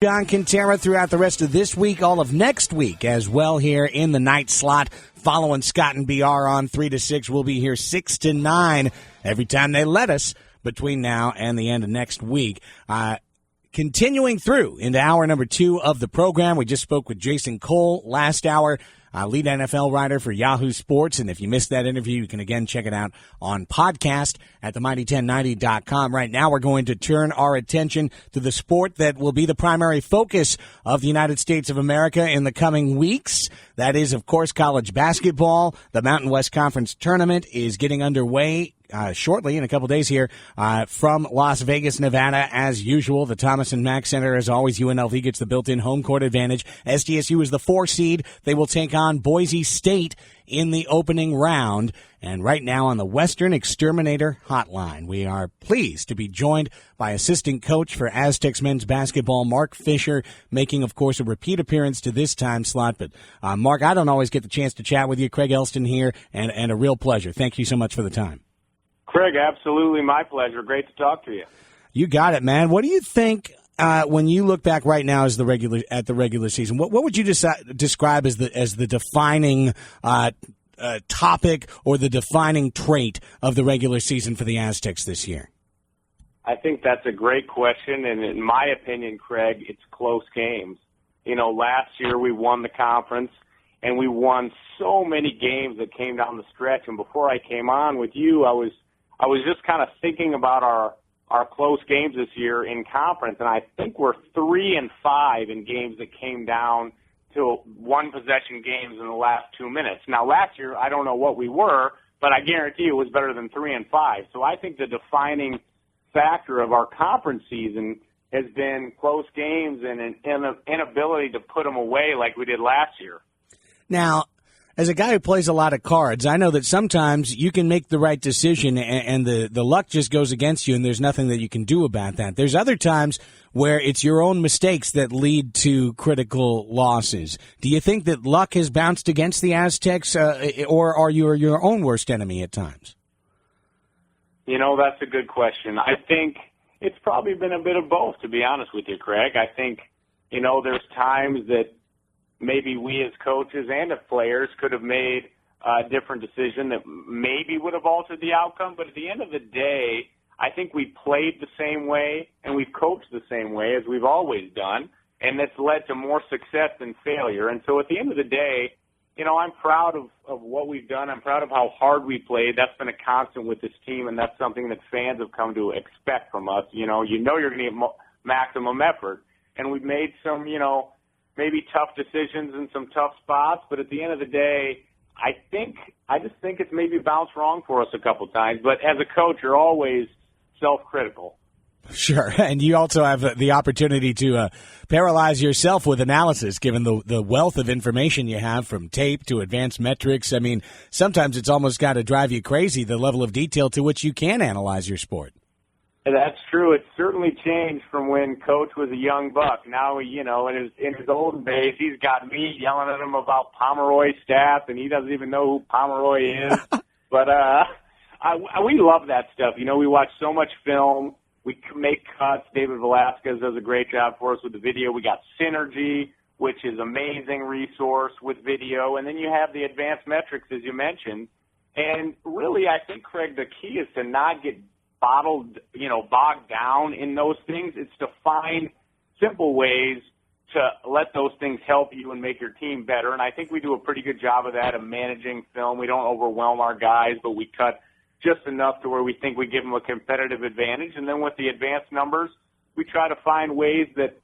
John Quintero throughout the rest of this week, all of next week as well here in the night slot. Following Scott and BR on 3 to 6. We'll be here 6 to 9 every time they let us between now and the end of next week. Continuing through into hour number 2 of the program, we just spoke with Jason Cole last hour, lead NFL writer for Yahoo Sports. And if you missed that interview, you can again check it out on podcast at themighty1090.com. Right now, we're going to turn our attention to the sport that will be the primary focus of the United States of America in the coming weeks. That is, of course, college basketball. The Mountain West Conference tournament is getting underway shortly in a couple days here from Las Vegas, Nevada. As usual, the Thomas and Mack Center, as always, UNLV gets the built-in home court advantage. SDSU is the 4 seed. They will take on Boise State in the opening round. And right now on the Western Exterminator Hotline, we are pleased to be joined by assistant coach for Aztecs men's basketball, Mark Fisher, making, of course, a repeat appearance to this time slot. But, Mark, I don't always get the chance to chat with you. Craig Elston here, and a real pleasure. Thank you so much for the time. Craig, absolutely my pleasure. Great to talk to you. You got it, man. What do you think when you look back right now as the regular season? What would you describe as the defining topic or the defining trait of the regular season for the Aztecs this year? I think that's a great question, and in my opinion, Craig, it's close games. You know, last year we won the conference, and we won so many games that came down the stretch. And before I came on with you, I was just kind of thinking about our close games this year in conference, and I think we're 3-5 in games that came down to one-possession games in the last 2 minutes. Now, last year, I don't know what we were, but I guarantee it was better than 3-5. So I think the defining factor of our conference season has been close games and an inability to put them away like we did last year. Now, as a guy who plays a lot of cards, I know that sometimes you can make the right decision and the luck just goes against you and there's nothing that you can do about that. There's other times where it's your own mistakes that lead to critical losses. Do you think that luck has bounced against the Aztecs, or are you your own worst enemy at times? You know, that's a good question. I think it's probably been a bit of both, to be honest with you, Craig. I think, you know, there's times that maybe we as coaches and as players could have made a different decision that maybe would have altered the outcome. But at the end of the day, I think we played the same way and we've coached the same way as we've always done, and that's led to more success than failure. And so at the end of the day, you know, I'm proud of what we've done. I'm proud of how hard we played. That's been a constant with this team, and that's something that fans have come to expect from us. You know you're going to get maximum effort. And we've made some, you know, maybe tough decisions in some tough spots, but at the end of the day, I just think it's maybe bounced wrong for us a couple times. But as a coach, you're always self-critical. Sure, and you also have the opportunity to paralyze yourself with analysis, given the wealth of information you have from tape to advanced metrics. I mean, sometimes it's almost got to drive you crazy, the level of detail to which you can analyze your sport. That's true. It's certainly changed from when Coach was a young buck. Now, you know, in his olden days, he's got me yelling at him about Pomeroy stats, and he doesn't even know who Pomeroy is. But we love that stuff. You know, we watch so much film. We make cuts. David Velasquez does a great job for us with the video. We got Synergy, which is an amazing resource with video. And then you have the advanced metrics, as you mentioned. And really, I think, Craig, the key is to not get bogged down in those things. It's to find simple ways to let those things help you and make your team better. And I think we do a pretty good job of that, of managing film. We don't overwhelm our guys, but we cut just enough to where we think we give them a competitive advantage. And then with the advanced numbers, we try to find ways that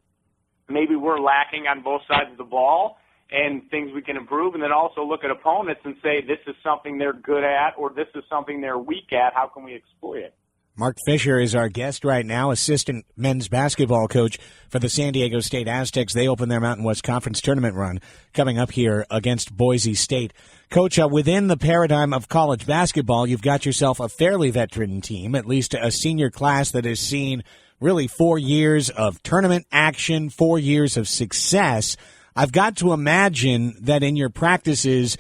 maybe we're lacking on both sides of the ball and things we can improve, and then also look at opponents and say, this is something they're good at or this is something they're weak at. How can we exploit it? Mark Fisher is our guest right now, assistant men's basketball coach for the San Diego State Aztecs. They open their Mountain West Conference tournament run coming up here against Boise State. Coach, within the paradigm of college basketball, you've got yourself a fairly veteran team, at least a senior class that has seen really 4 years of tournament action, 4 years of success. I've got to imagine that in your practices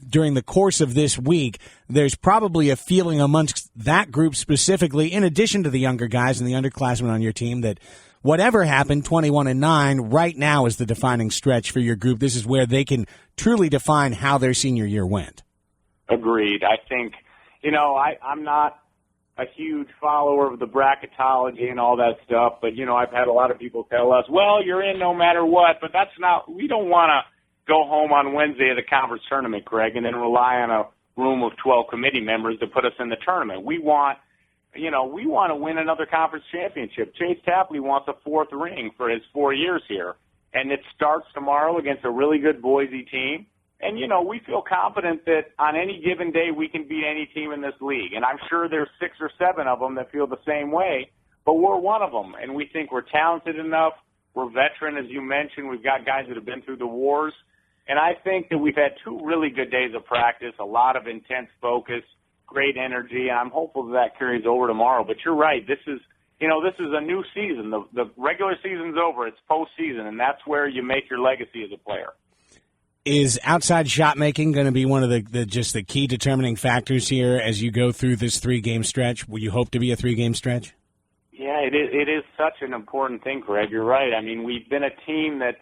during the course of this week, there's probably a feeling amongst that group specifically, in addition to the younger guys and the underclassmen on your team, that, whatever happened, 21-9, right now is the defining stretch for your group. This is where they can truly define how their senior year went. Agreed. I think, I'm not a huge follower of the bracketology and all that stuff, but, I've had a lot of people tell us, well, you're in no matter what, but we don't want to go home on Wednesday of the conference tournament, Craig, and then rely on a room of 12 committee members to put us in the tournament. We want to win another conference championship. Chase Tapley wants a fourth ring for his 4 years here, and it starts tomorrow against a really good Boise team. And, we feel confident that on any given day we can beat any team in this league. And I'm sure there's 6 or 7 of them that feel the same way, but we're one of them. And we think we're talented enough. We're veteran, as you mentioned. We've got guys that have been through the wars. And I think that we've had 2 really good days of practice, a lot of intense focus, great energy, and I'm hopeful that carries over tomorrow. But you're right. This is a new season. The regular season's over. It's postseason, and that's where you make your legacy as a player. Is outside shot making going to be one of the key determining factors here as you go through this 3-game stretch? Will you hope to be a 3-game stretch? Yeah, it is such an important thing, Craig. You're right. I mean, we've been a team that,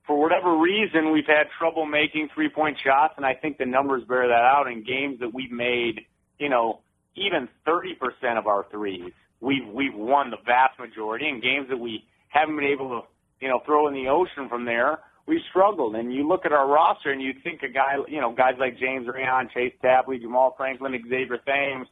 for whatever reason, we've had trouble making 3-point shots, and I think the numbers bear that out. In games that we've made, even 30% of our threes, we've won the vast majority. In games that we haven't been able to, throw in the ocean from there, we struggled. And you look at our roster and you think guys like James Rayon, Chase Tapley, Jamal Franklin, Xavier Thames,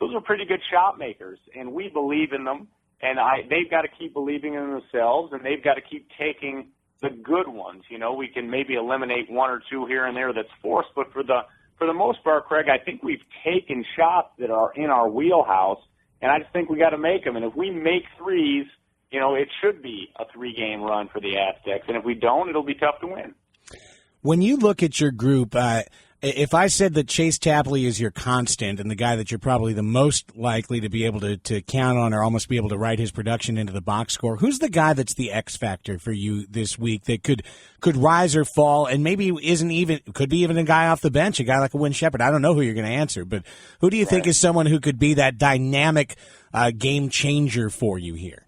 those are pretty good shot makers, and we believe in them. And they've got to keep believing in themselves, and they've got to keep taking the good ones. We can maybe eliminate 1 or 2 here and there that's forced, but for the most part, Craig, I think we've taken shots that are in our wheelhouse, and I just think we got to make them. And if we make threes, it should be a 3-game run for the Aztecs, and if we don't, it'll be tough to win. When you look at your group, if I said that Chase Tapley is your constant and the guy that you're probably the most likely to be able to count on or almost be able to write his production into the box score, who's the guy that's the X factor for you this week that could rise or fall and maybe could be even a guy off the bench, a guy like a Win Shepherd? I don't know who you're going to answer, but who do you think is someone who could be that dynamic game changer for you here?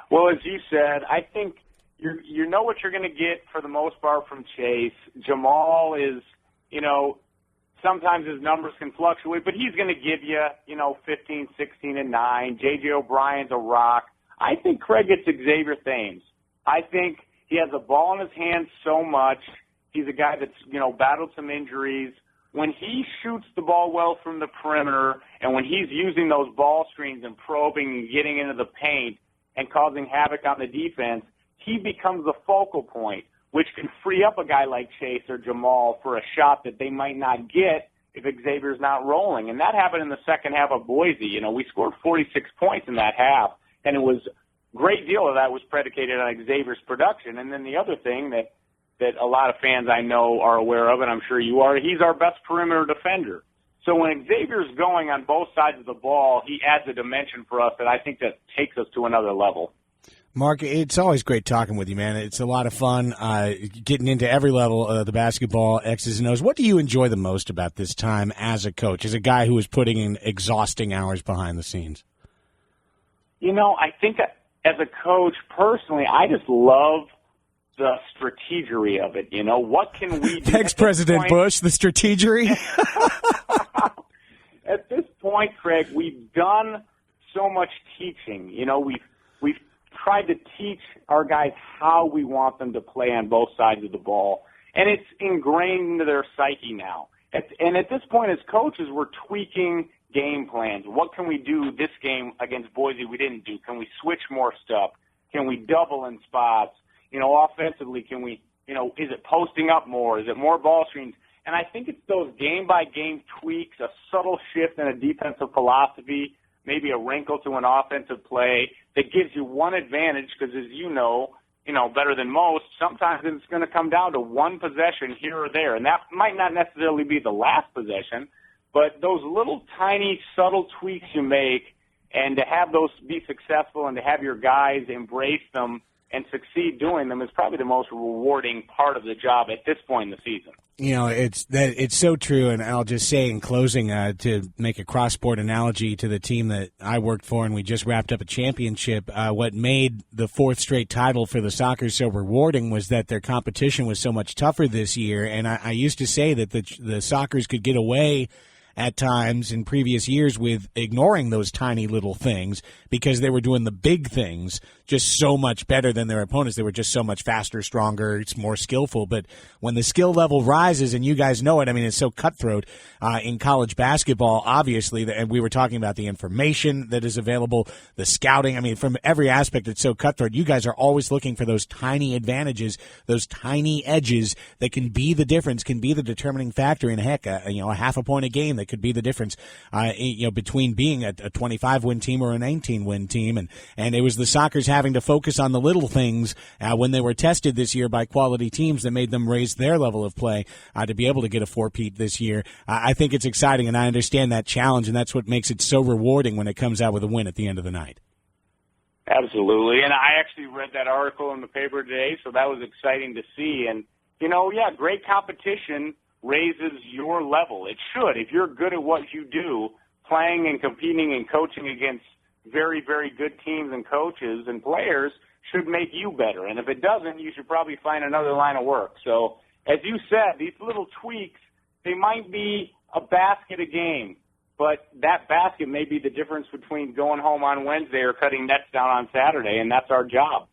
Well, as you said, I think you know what you're going to get for the most part from Chase. Jamal is, sometimes his numbers can fluctuate, but he's going to give you, 15, 16, and 9. J.J. O'Brien's a rock. I think Craig gets Xavier Thames. I think he has the ball in his hands so much. He's a guy that's, battled some injuries. When he shoots the ball well from the perimeter and when he's using those ball screens and probing and getting into the paint and causing havoc on the defense, he becomes the focal point, which can free up a guy like Chase or Jamal for a shot that they might not get if Xavier's not rolling. And that happened in the second half of Boise. We scored 46 points in that half, and it was a great deal of that was predicated on Xavier's production. And then the other thing that a lot of fans I know are aware of, and I'm sure you are, he's our best perimeter defender. So when Xavier's going on both sides of the ball, he adds a dimension for us that I think that takes us to another level. Mark, it's always great talking with you, man. It's a lot of fun getting into every level of the basketball, X's and O's. What do you enjoy the most about this time as a coach, as a guy who is putting in exhausting hours behind the scenes? I think as a coach, personally, I just love the strategery of it. What can we do? Ex-President Bush, the strategery? At this point, Craig, we've done so much teaching. We've tried to teach our guys how we want them to play on both sides of the ball, and it's ingrained into their psyche now. And at this point, as coaches, we're tweaking game plans. What can we do this game against Boise we didn't do? Can we switch more stuff? Can we double in spots? Offensively, can we, is it posting up more? Is it more ball screens? And I think it's those game-by-game tweaks, a subtle shift in a defensive philosophy, maybe a wrinkle to an offensive play that gives you one advantage because, as you know better than most, sometimes it's going to come down to one possession here or there. And that might not necessarily be the last possession, but those little tiny subtle tweaks you make and to have those be successful and to have your guys embrace them and succeed doing them is probably the most rewarding part of the job at this point in the season. You know, it's so true, and I'll just say in closing, to make a cross-sport analogy to the team that I worked for, and we just wrapped up a championship, what made the fourth straight title for the Sockers so rewarding was that their competition was so much tougher this year, and I used to say that the Sockers could get away at times in previous years with ignoring those tiny little things because they were doing the big things just so much better than their opponents. They were just so much faster, stronger, it's more skillful. But when the skill level rises, and you guys know it, I mean, it's so cutthroat in college basketball, obviously, and we were talking about the information that is available, the scouting. I mean, from every aspect, it's so cutthroat. You guys are always looking for those tiny advantages, those tiny edges that can be the difference, can be the determining factor in, heck, a half a point a game that could be the difference, between being a 25-win team or a 19-win team. And it was the Sockers having to focus on the little things when they were tested this year by quality teams that made them raise their level of play to be able to get a four-peat this year. I think it's exciting, and I understand that challenge, and that's what makes it so rewarding when it comes out with a win at the end of the night. Absolutely, and I actually read that article in the paper today, so that was exciting to see. And, great competition raises your level. It should. If you're good at what you do, playing and competing and coaching against very, very good teams and coaches and players should make you better. And if it doesn't, you should probably find another line of work. So, as you said, these little tweaks, they might be a basket a game, but that basket may be the difference between going home on Wednesday or cutting nets down on Saturday, and that's our job.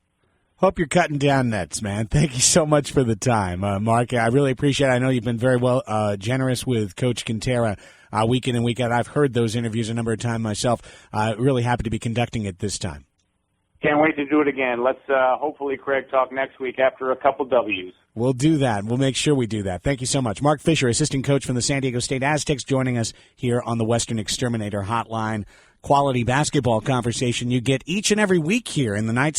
Hope you're cutting down nets, man. Thank you so much for the time, Mark. I really appreciate it. I know you've been very generous with Coach Quintera week in and week out. I've heard those interviews a number of times myself. Really happy to be conducting it this time. Can't wait to do it again. Let's hopefully, Craig, talk next week after a couple W's. We'll do that. We'll make sure we do that. Thank you so much. Mark Fisher, assistant coach from the San Diego State Aztecs, joining us here on the Western Exterminator Hotline. Quality basketball conversation you get each and every week here in the night